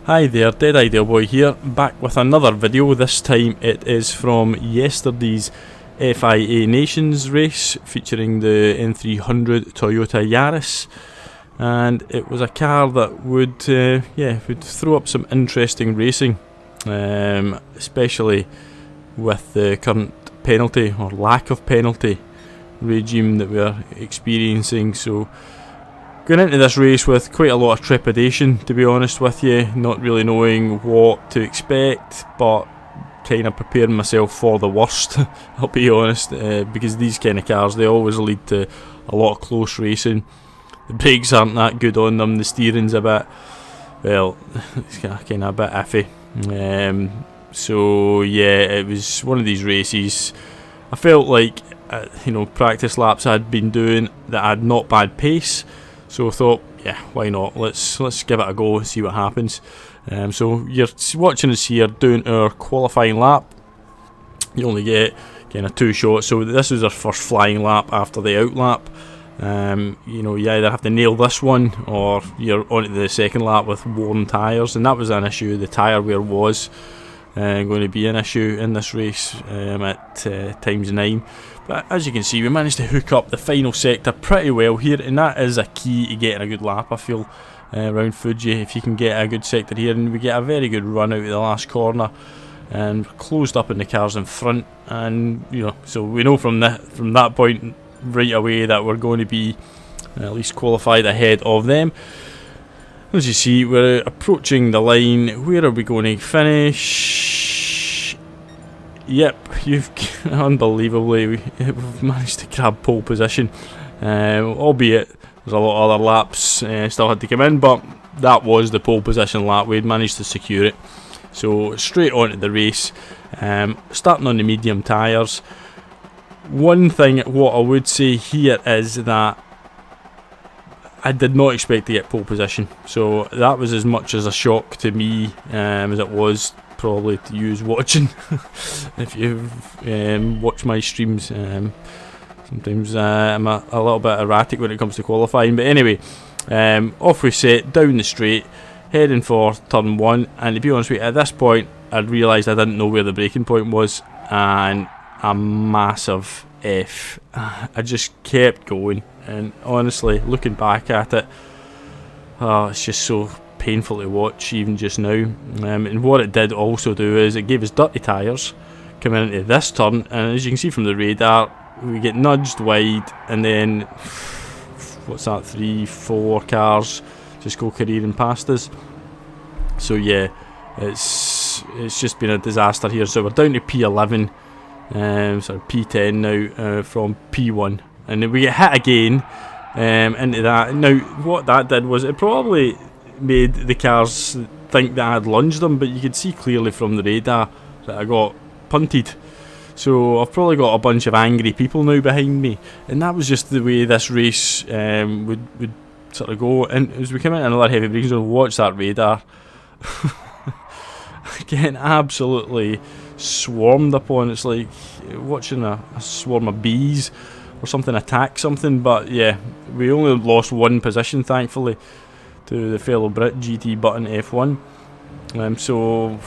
Hi there, Dead Ideal Boy here, back with another video. This time it is from yesterday's FIA Nations race featuring the N300 Toyota Yaris, and it was a car that would throw up some interesting racing, especially with the current penalty or lack of penalty regime that we are experiencing. So going into this race with quite a lot of trepidation, to be honest with you, not really knowing what to expect, but kind of preparing myself for the worst, I'll be honest, because these kind of cars, they always lead to a lot of close racing. The brakes aren't that good on them, the steering's a bit, well, it's kind of a bit iffy. So yeah, it was one of these races. I felt like, practice laps I'd been doing that had not bad pace. So I thought, yeah, why not? Let's give it a go and see what happens. So you're watching us here doing our qualifying lap. You only get kind of 2 shots. So this was our first flying lap after the out lap. You either have to nail this one or you're on to the second lap with worn tyres, and that was an issue. The tyre wear was going to be an issue in this race at times 9. But as you can see, we managed to hook up the final sector pretty well here, and that is a key to getting a good lap, I feel, around Fuji. If you can get a good sector here, and we get a very good run out of the last corner and closed up in the cars in front, and so we know from that point right away that we're going to be at least qualified ahead of them. As you see, we're approaching the line. Where are we going to finish? Yep, unbelievably, we've managed to grab pole position, albeit there's a lot of other laps still had to come in, but that was the pole position lap. We'd managed to secure it. So straight on to the race, starting on the medium tyres. One thing, what I would say here is that I did not expect to get pole position, so that was as much as a shock to me as it was probably to you watching. If you've watched my streams, sometimes I'm a little bit erratic when it comes to qualifying, but anyway, off we set down the straight, heading for turn 1, and to be honest with you, at this point I'd realised I didn't know where the braking point was, and a massive F. I just kept going, and honestly, looking back at it, it's just so painful to watch even just now. And what it did also do is it gave us dirty tyres coming into this turn, and as you can see from the radar, we get nudged wide, and then what's that, 3-4 cars just go careering past us. So yeah, it's just been a disaster here. So we're down to P11, P10 now from P1, and then we get hit again into that. Now what that did was it probably made the cars think that I had lunged them, but you could see clearly from the radar that I got punted. So I've probably got a bunch of angry people now behind me, and that was just the way this race would sort of go. And as we come into another heavy braking zone, watch that radar. Getting absolutely swarmed upon. It's like watching a swarm of bees or something attack something. But yeah, we only lost 1 position, thankfully, to the fellow Brit GT Button F1. So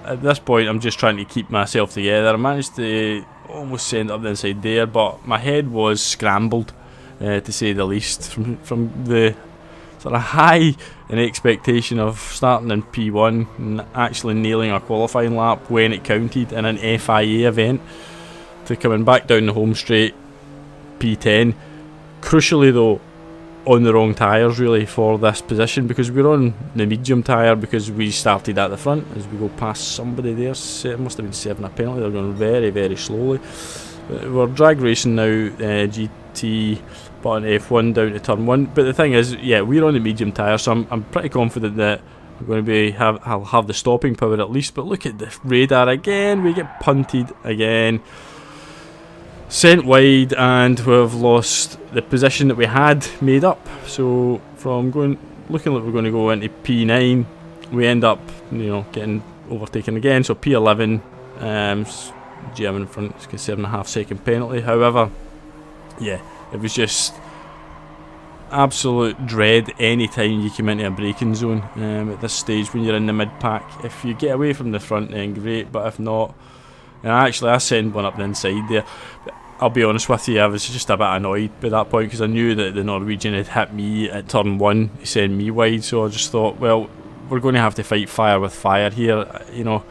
at this point I'm just trying to keep myself together. I managed to almost send up the inside there, but my head was scrambled, to say the least, from the sort of high in expectation of starting in P1 and actually nailing a qualifying lap when it counted in an FIA event, to coming back down the home straight P10. Crucially though, on the wrong tyres really for this position, because we're on the medium tyre because we started at the front. As we go past somebody there, it must have been 7 a penalty, they're going very, very slowly. We're drag racing now, GT Button F1 down to turn 1, but the thing is, yeah, we're on the medium tyre, so I'm pretty confident that we're going to I'll have the stopping power at least. But look at the radar again, we get punted again, sent wide, and we've lost the position that we had made up. So from looking like we're going to go into P9, we end up getting overtaken again. So P11, GM in front, it's a 7.5 second penalty. However, yeah, it was just absolute dread any time you come into a braking zone at this stage when you're in the mid-pack. If you get away from the front, then great, but if not, and actually I send one up the inside there. I'll be honest with you, I was just a bit annoyed by that point because I knew that the Norwegian had hit me at turn 1 to send me wide, so I just thought, well, we're going to have to fight fire with fire here. You know,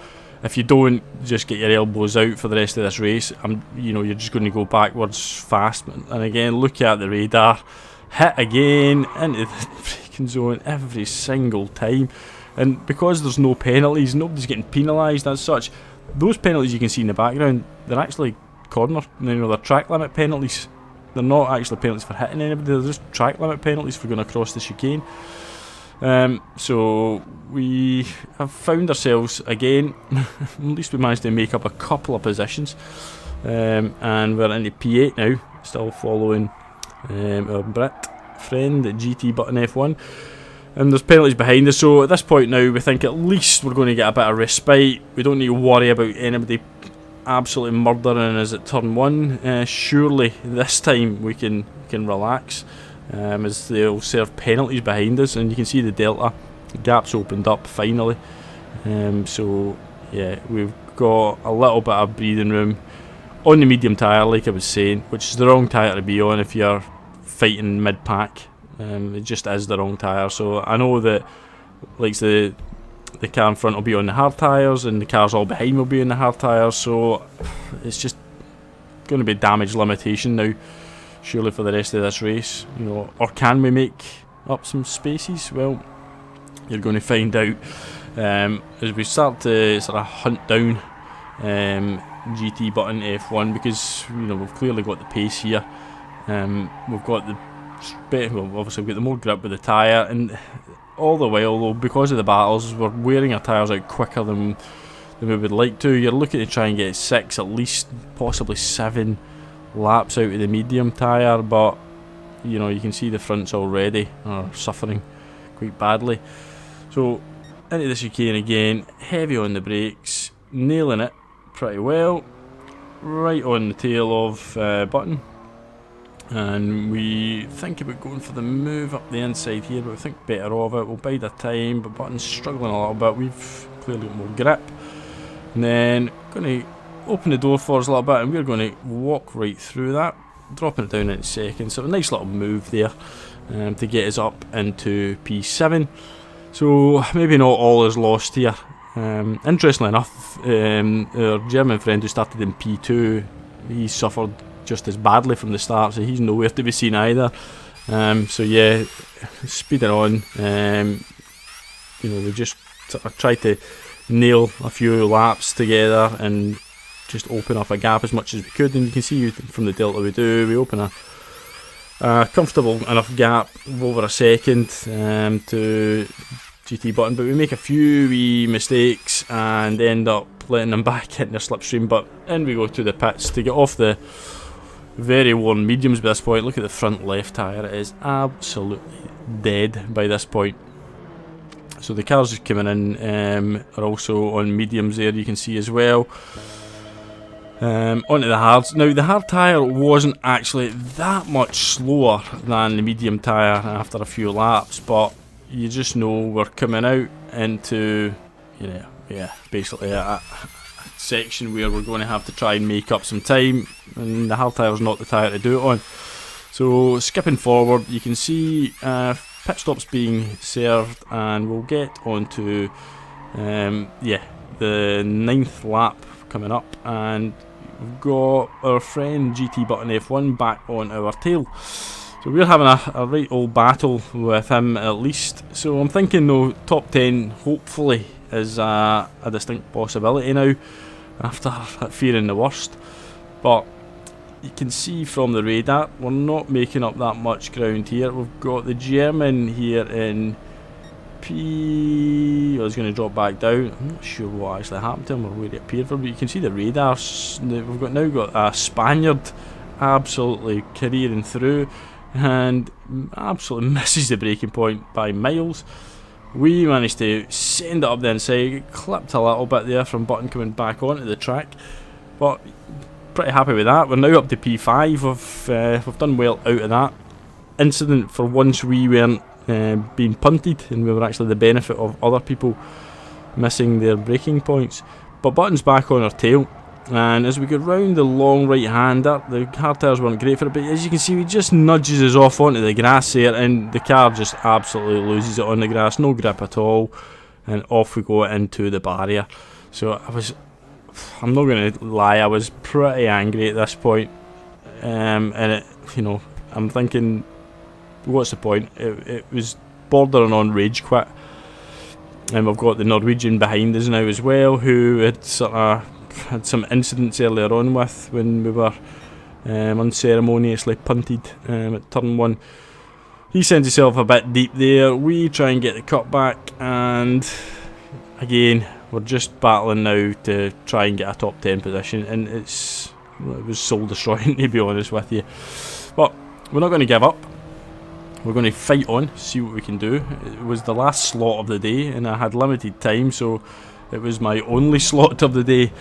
if you don't just get your elbows out for the rest of this race, you're just going to go backwards fast. And again, look at the radar, hit again into the braking zone every single time. And because there's no penalties, nobody's getting penalised as such. Those penalties you can see in the background, they're actually corner, they're track limit penalties. They're not actually penalties for hitting anybody, they're just track limit penalties for going across the chicane. So we have found ourselves again, at least we managed to make up a couple of positions, and we're into P8 now, still following our Brit friend at GT button F1, and there's penalties behind us. So at this point now we think at least we're going to get a bit of respite. We don't need to worry about anybody absolutely murdering us at turn 1. Surely this time we can relax, as they'll serve penalties behind us, and you can see the delta gaps opened up finally. So yeah, we've got a little bit of breathing room on the medium tyre, like I was saying, which is the wrong tyre to be on if you're fighting mid-pack. It just is the wrong tyre. So I know that like the car in front will be on the hard tyres and the cars all behind will be on the hard tyres, so it's just going to be damage limitation now, surely, for the rest of this race. You know, or can we make up some spaces? Well, you're going to find out as we start to sort of hunt down GT button F1, because we've clearly got the pace here. We've got obviously we've got the more grip with the tyre, and all the while, though, because of the battles, we're wearing our tyres out quicker than we would like to. You're looking to try and get 6, at least possibly 7 laps out of the medium tyre, but you can see the fronts already are suffering quite badly. So into the chicane again, heavy on the brakes, nailing it pretty well, right on the tail of Button. And we think about going for the move up the inside here, but we think better of it. We'll bide our time, but Button's struggling a little bit. We've clearly got more grip. And then going to open the door for us a little bit, and we're going to walk right through that, dropping it down in seconds. So a nice little move there to get us up into P7. So maybe not all is lost here. Interestingly enough, our German friend who started in P2, he suffered just as badly from the start, so he's nowhere to be seen either. So yeah, speeding on. We just sort of tried to nail a few laps together and just open up a gap as much as we could, and you can see from the delta we open a comfortable enough gap of over a second to GT Button, but we make a few wee mistakes and end up letting them back in their slipstream. But in we go to the pits to get off the very worn mediums by this point. Look at the front left tyre, it is absolutely dead by this point. So the cars just coming in are also on mediums there, you can see as well. Onto the hards. Now the hard tyre wasn't actually that much slower than the medium tyre after a few laps, but you just know we're coming out into basically a section where we're going to have to try and make up some time, and the hard tyre's not the tyre to do it on. So skipping forward, you can see pit stops being served, and we'll get onto the 9th lap coming up, and we've got our friend GT Button F1 back on our tail. So we're having a right old battle with him at least. So I'm thinking though, top 10 hopefully is a distinct possibility now, after fearing the worst. But you can see from the radar, we're not making up that much ground here. We've got the German here in P... I was going to drop back down. I'm not sure what actually happened to him or where he appeared from, but you can see the radar. We've now got a Spaniard absolutely careering through and absolutely misses the braking point by miles. We managed to send it up the inside, clipped a little bit there from Button coming back onto the track, but pretty happy with that. We're now up to P5, we've done well out of that. incident, for once we weren't being punted and we were actually the benefit of other people missing their braking points. But Button's back on our tail, and as we go round the long right hander, the hard tyres weren't great for it, but as you can see, he just nudges us off onto the grass there, and the car just absolutely loses it on the grass, no grip at all, and off we go into the barrier. So I'm not going to lie, I was pretty angry at this point, and I'm thinking, what's the point? It was bordering on rage quit. And we've got the Norwegian behind us now as well, who had sort of had some incidents earlier on with when we were unceremoniously punted at turn 1. He sends himself a bit deep there. We try and get the cut back, and again we're just battling now to try and get a top 10 position, and it was soul destroying, to be honest with you. But we're not going to give up. We're going to fight on, see what we can do. It was the last slot of the day, and I had limited time, so it was my only slot of the day.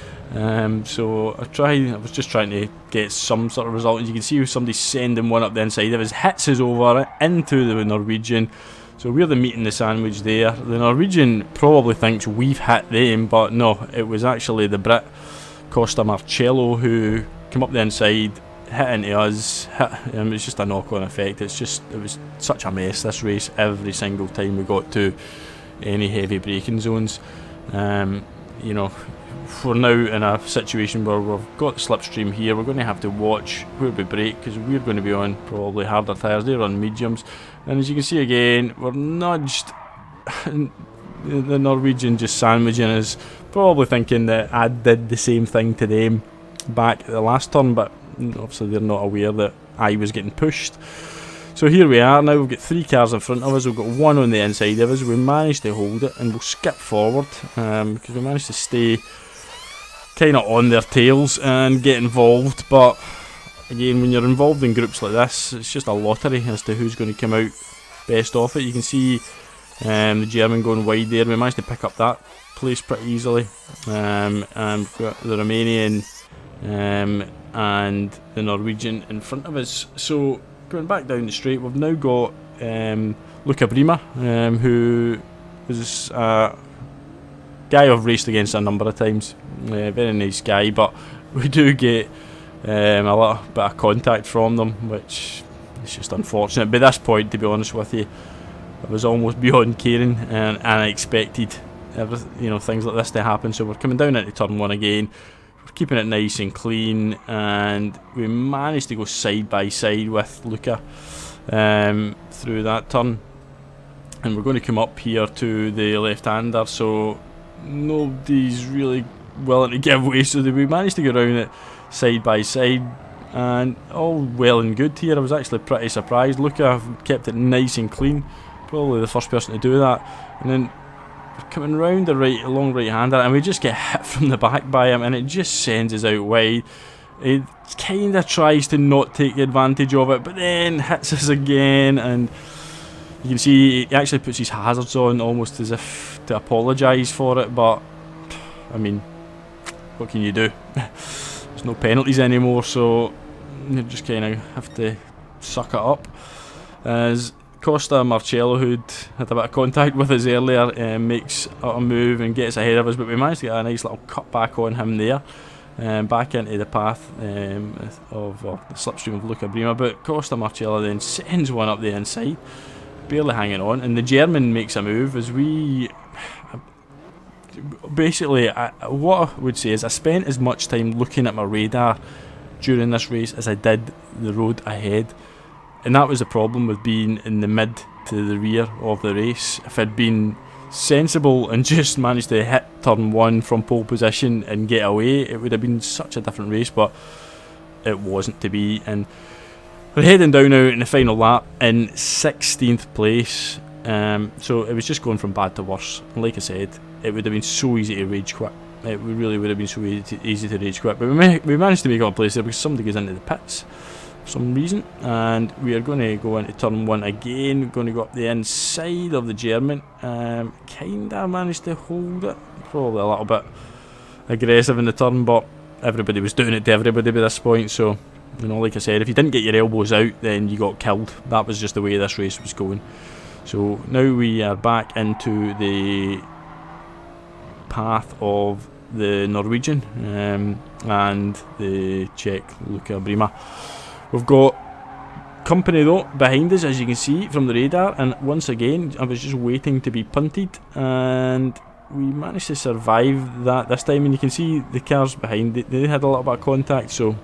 So I was just trying to get some sort of result. As you can see, somebody's sending one up the inside of us, hits us over into the Norwegian. So we're the meat in the sandwich there. The Norwegian probably thinks we've hit them, but no, it was actually the Brit, Costa Marcello, who came up the inside, hit into us. It's just a knock-on effect. It was such a mess, this race, every single time we got to any heavy braking zones. We're now in a situation where we've got the slipstream here. We're going to have to watch where we brake, because we're going to be on probably harder tyres. They're on mediums, and as you can see again, we're nudged. The Norwegian just sandwiching us, probably thinking that I did the same thing to them back at the last turn, but obviously they're not aware that I was getting pushed. So here we are now. We've got 3 cars in front of us, we've got 1 on the inside of us. We managed to hold it, and we'll skip forward because we managed to stay kind of on their tails and get involved. But again, when you're involved in groups like this, it's just a lottery as to who's going to come out best off it. You can see the German going wide there. We managed to pick up that place pretty easily, and we've got the Romanian and the Norwegian in front of us. So going back down the straight, we've now got Luca Brima, who is a guy I've raced against a number of times. Very nice guy, but we do get a little bit of contact from them, which is just unfortunate. By this point, to be honest with you, it was almost beyond caring, and I expected things like this to happen. So we're coming down into turn 1 again. We're keeping it nice and clean, and we managed to go side by side with Luca through that turn, and we're going to come up here to the left-hander, so nobody's really willing to give way, so we managed to go around it side by side, and all well and good here. I was actually pretty surprised. Luca kept it nice and clean, probably the first person to do that, and then coming round the long right hander, and we just get hit from the back by him, and it just sends us out wide. It kind of tries to not take advantage of it, but then hits us again, and you can see he actually puts his hazards on almost as if to apologise for it. But I mean, what can you do? There's no penalties anymore, so you just kind of have to suck it up. As Costa Marcello, who'd had a bit of contact with us earlier, makes a move and gets ahead of us, but we managed to get a nice little cut back on him there, back into the path of the slipstream of Luca Brima. But Costa Marcello then sends one up the inside, barely hanging on, and the German makes a move. As we basically, what I would say is I spent as much time looking at my radar during this race as I did the road ahead. And that was the problem with being in the mid to the rear of the race. If I'd been sensible and just managed to hit turn 1 from pole position and get away, it would have been such a different race, but it wasn't to be. And we're heading down now in the final lap in 16th place. So it was just going from bad to worse. And like I said, it would have been so easy to rage quit. It really would have been so easy to rage quit. But we managed to make up a place there because somebody goes into the pits for some reason, and we are going to go into turn 1 again. We're going to go up the inside of the German. Kinda managed to hold it, probably a little bit aggressive in the turn, but everybody was doing it to everybody by this point, so You know, like I said, if you didn't get your elbows out, then you got killed. That was just the way this race was going. So now we are back into the path of the Norwegian and the Czech Luka Brima. We've got company though behind us, as you can see from the radar, and once again I was just waiting to be punted, and we managed to survive that this time. And you can see the cars behind it, they had a little bit of contact, so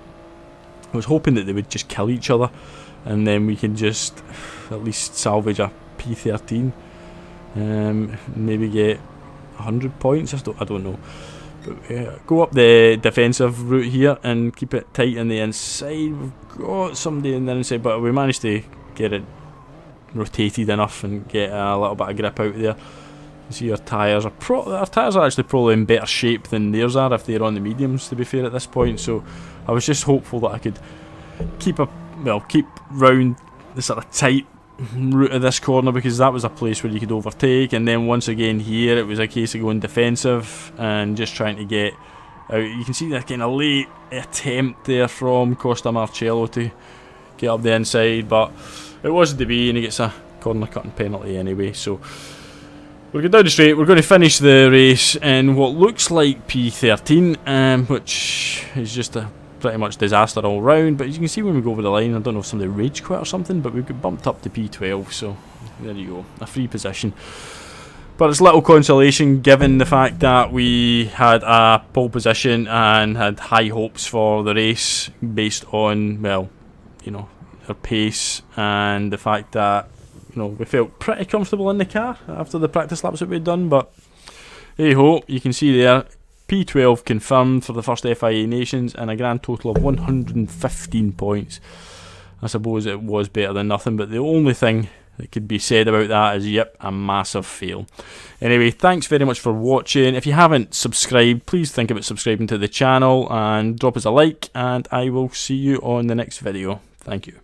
I was hoping that they would just kill each other and then we can just at least salvage a P13, maybe get 100 points. I don't know. But go up the defensive route here and keep it tight on the inside. We've got somebody in the inside, but we managed to get it rotated enough and get a little bit of grip out there. You see our tyres are actually probably in better shape than theirs are if they're on the mediums, to be fair, at this point. So I was just hopeful that I could keep round the sort of tight route of this corner, because that was a place where you could overtake. And then once again here it was a case of going defensive and just trying to get out. You can see that kind of late attempt there from Costa Marcello to get up the inside, but it wasn't to be, and he gets a corner cutting penalty anyway. So we're going down the straight. We're going to finish the race in what looks like P13, which is just a pretty much disaster all round. But as you can see when we go over the line, I don't know if somebody rage quit or something, but we got bumped up to P12, so there you go, a free position. But it's little consolation given the fact that we had a pole position and had high hopes for the race based on, well, you know, our pace and the fact that, you know, we felt pretty comfortable in the car after the practice laps that we'd done. But hey ho, you can see there, P12 confirmed for the first FIA Nations and a grand total of 115 points. I suppose it was better than nothing, but the only thing that could be said about that is, yep, a massive fail. Anyway, thanks very much for watching. If you haven't subscribed, please think about subscribing to the channel and drop us a like, and I will see you on the next video. Thank you.